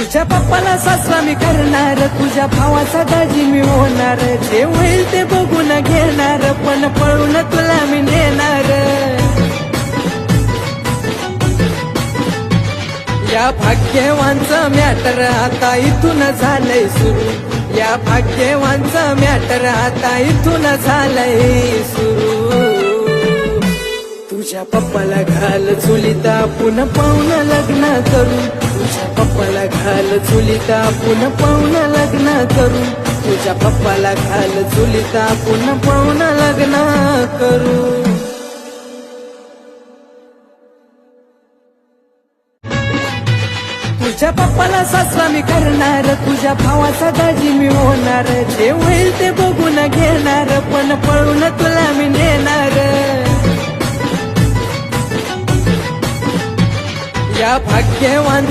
तुझ्या पप्पाला सासरा मी करणार, तुझ्या भावाचा दाजी मी होणार, जे होईल ते बघून घेणार, पण पळून तुला मी नेणार. या भाग्यवानचं मॅटर आता इथून झालंय सुरू, या भाग्यवानचं मॅटर आता इथून झालंय सुरू. तुझ्या पप्पाला घाल चुलीत आपण पाहून लग्न करू, तुझ्या पप्पाला घाल चुलीत आपण पाहून लग्न करू, तुझ्या पप्पाला घाल चुलीत आपण पाहून लग्न करू. तुझ्या पप्पाला सासरा मी करणार, तुझ्या भावाचा दाजी मी होणार, जे होईल ते बघून घेणार, पण पळून तुला मी नेणार. या भाग्यवान